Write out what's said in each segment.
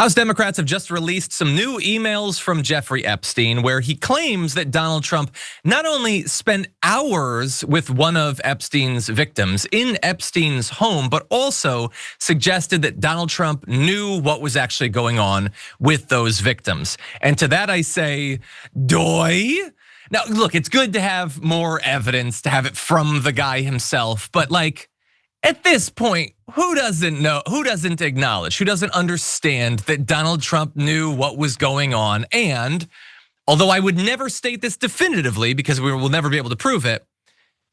House Democrats have just released some new emails from Jeffrey Epstein where he claims that Donald Trump not only spent hours with one of Epstein's victims in Epstein's home, but also suggested that Donald Trump knew what was actually going on with those victims. And to that I say, doy. Now, look, it's good to have more evidence, to have it from the guy himself, but like, at this point, who doesn't know, who doesn't acknowledge, who doesn't understand that Donald Trump knew what was going on? And although I would never state this definitively because we will never be able to prove it,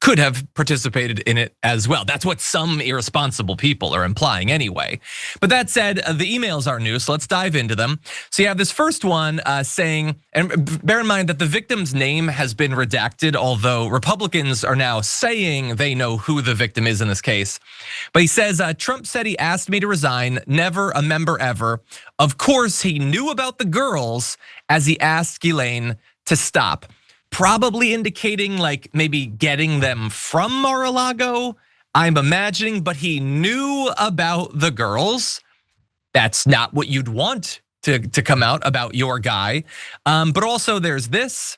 could have participated in it as well. That's what some irresponsible people are implying anyway. But that said, the emails are new, so let's dive into them. So you have this first one saying, and bear in mind that the victim's name has been redacted, although Republicans are now saying they know who the victim is in this case. But he says, Trump said he asked me to resign, never a member ever. Of course, he knew about the girls as he asked Ghislaine to stop. Probably indicating like maybe getting them from Mar-a-Lago, I'm imagining, but he knew about the girls. That's not what you'd want to come out about your guy. But also there's this,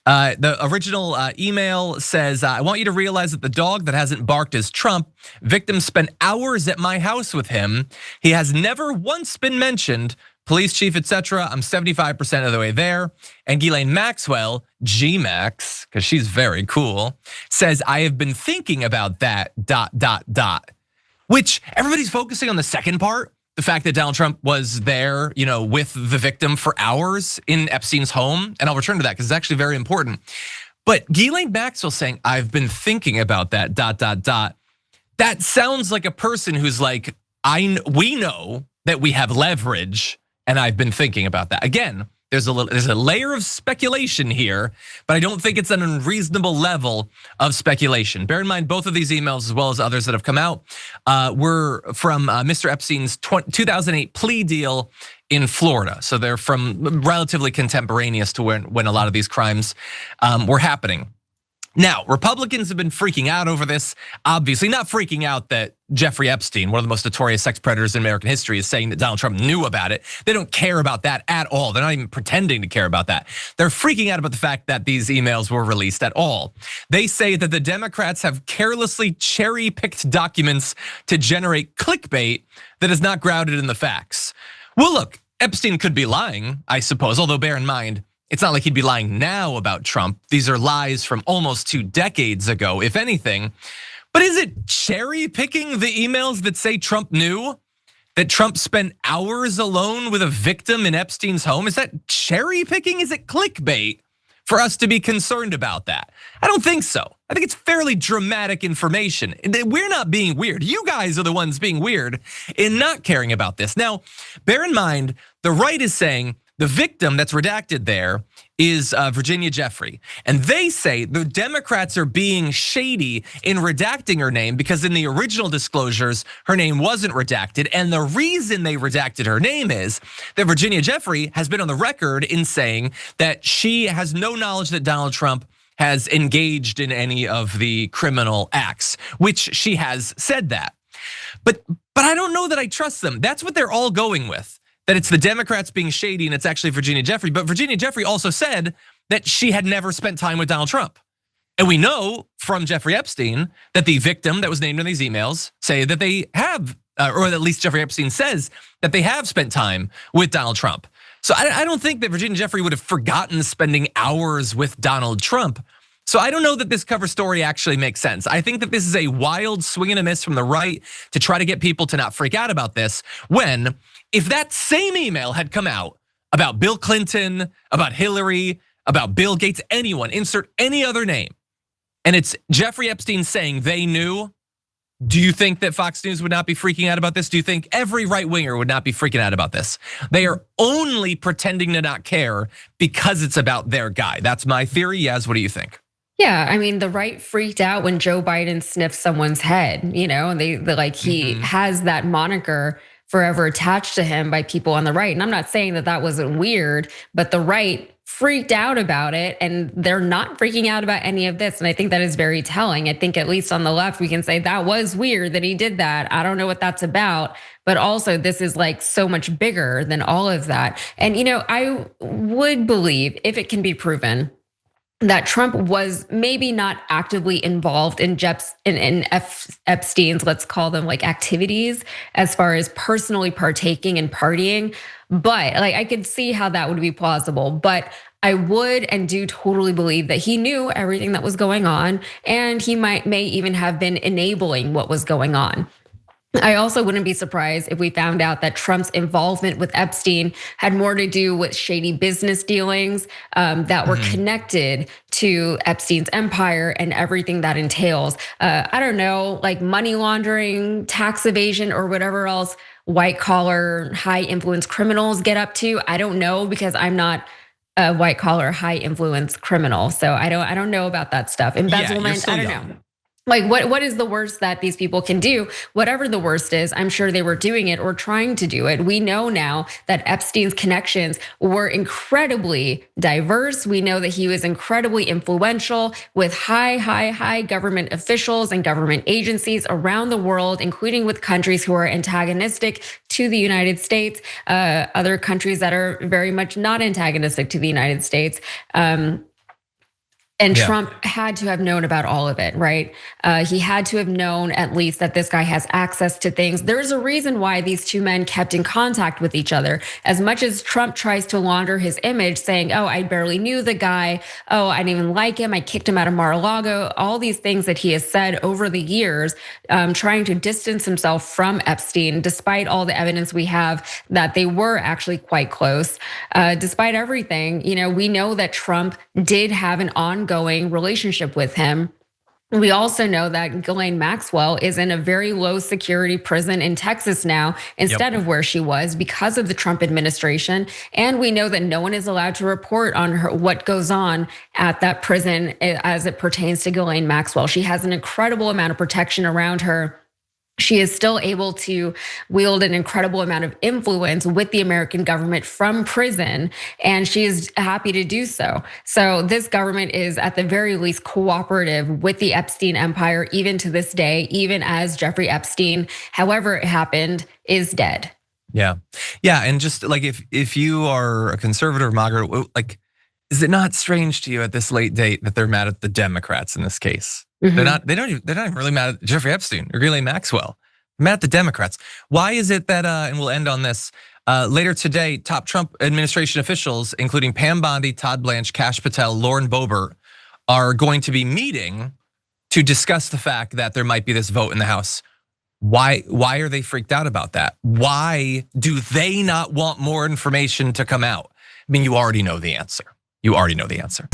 the original email says, I want you to realize that the dog that hasn't barked is Trump. Victim spent hours at my house with him. He has never once been mentioned. Police chief, etc. I'm 75% of the way there. And Ghislaine Maxwell, G-Max, because she's very cool, says, I have been thinking about that, ... Which everybody's focusing on the second part, the fact that Donald Trump was there, with the victim for hours in Epstein's home. And I'll return to that because it's actually very important. But Ghislaine Maxwell saying, I've been thinking about that, ... That sounds like a person who's like, we know that we have leverage. And I've been thinking about that. Again, there's a layer of speculation here, but I don't think it's an unreasonable level of speculation. Bear in mind, both of these emails, as well as others that have come out, were from Mr. Epstein's 2008 plea deal in Florida. So they're from relatively contemporaneous to when a lot of these crimes were happening. Now, Republicans have been freaking out over this. Obviously not freaking out that Jeffrey Epstein, one of the most notorious sex predators in American history, is saying that Donald Trump knew about it. They don't care about that at all. They're not even pretending to care about that. They're freaking out about the fact that these emails were released at all. They say that the Democrats have carelessly cherry-picked documents to generate clickbait that is not grounded in the facts. Well, look, Epstein could be lying, I suppose, although bear in mind, it's not like he'd be lying now about Trump. These are lies from almost 2 decades ago, if anything. But is it cherry picking the emails that say Trump knew? That Trump spent hours alone with a victim in Epstein's home? Is that cherry picking? Is it clickbait for us to be concerned about that? I don't think so. I think it's fairly dramatic information. We're not being weird. You guys are the ones being weird in not caring about this. Now, bear in mind, the right is saying, the victim that's redacted there is Virginia Jeffrey. And they say the Democrats are being shady in redacting her name because in the original disclosures, her name wasn't redacted. And the reason they redacted her name is that Virginia Jeffrey has been on the record in saying that she has no knowledge that Donald Trump has engaged in any of the criminal acts, which she has said that. But I don't know that I trust them. That's what they're all going with. That it's the Democrats being shady and it's actually Virginia Jeffrey. But Virginia Jeffrey also said that she had never spent time with Donald Trump. And we know from Jeffrey Epstein that the victim that was named in these emails say that they have, or at least Jeffrey Epstein says that they have spent time with Donald Trump. So I don't think that Virginia Jeffrey would have forgotten spending hours with Donald Trump. So I don't know that this cover story actually makes sense. I think that this is a wild swing and a miss from the right to try to get people to not freak out about this, when if that same email had come out about Bill Clinton, about Hillary, about Bill Gates, anyone, insert any other name, and it's Jeffrey Epstein saying they knew, do you think that Fox News would not be freaking out about this? Do you think every right winger would not be freaking out about this? They are only pretending to not care because it's about their guy. That's my theory. Yaz, what do you think? Yeah, I mean, the right freaked out when Joe Biden sniffed someone's head, and they like he has that moniker forever attached to him by people on the right. And I'm not saying that that wasn't weird, but the right freaked out about it, and they're not freaking out about any of this. And I think that is very telling. I think at least on the left, we can say that was weird that he did that. I don't know what that's about. But also, this is like so much bigger than all of that. And I would believe, if it can be proven, that Trump was maybe not actively involved in Epstein's, let's call them like activities, as far as personally partaking and partying. But like, I could see how that would be plausible. But I would and do totally believe that he knew everything that was going on, and he may even have been enabling what was going on. I also wouldn't be surprised if we found out that Trump's involvement with Epstein had more to do with shady business dealings that were connected to Epstein's empire and everything that entails. I don't know, like money laundering, tax evasion, or whatever else white collar, high influence criminals get up to. I don't know, because I'm not a white collar, high influence criminal. So I don't know about that stuff. Embezzlement, I don't know. Like what is the worst that these people can do? Whatever the worst is, I'm sure they were doing it or trying to do it. We know now that Epstein's connections were incredibly diverse. We know that he was incredibly influential with high government officials and government agencies around the world, including with countries who are antagonistic to the United States, other countries that are very much not antagonistic to the United States. And Trump had to have known about all of it, right? He had to have known at least that this guy has access to things. There's a reason why these two men kept in contact with each other. As much as Trump tries to launder his image, saying, oh, I barely knew the guy. Oh, I didn't even like him. I kicked him out of Mar-a-Lago. All these things that he has said over the years, trying to distance himself from Epstein, despite all the evidence we have that they were actually quite close. Despite everything, we know that Trump did have an ongoing relationship with him. We also know that Ghislaine Maxwell is in a very low security prison in Texas now, instead of where she was, because of the Trump administration. And we know that no one is allowed to report on what goes on at that prison as it pertains to Ghislaine Maxwell. She has an incredible amount of protection around her. She is still able to wield an incredible amount of influence with the American government from prison, and she is happy to do so. So this government is at the very least cooperative with the Epstein empire, even to this day, even as Jeffrey Epstein, however it happened, is dead. Yeah, and just like if you are a conservative, Margaret, like, is it not strange to you at this late date that they're mad at the Democrats in this case? They're not even really mad at Jeffrey Epstein or Ghislaine Maxwell. They're mad at the Democrats. Why is it that, and we'll end on this, later today, top Trump administration officials, including Pam Bondi, Todd Blanche, Kash Patel, Lauren Boebert, are going to be meeting to discuss the fact that there might be this vote in the House? Why are they freaked out about that? Why do they not want more information to come out? I mean, you already know the answer. You already know the answer.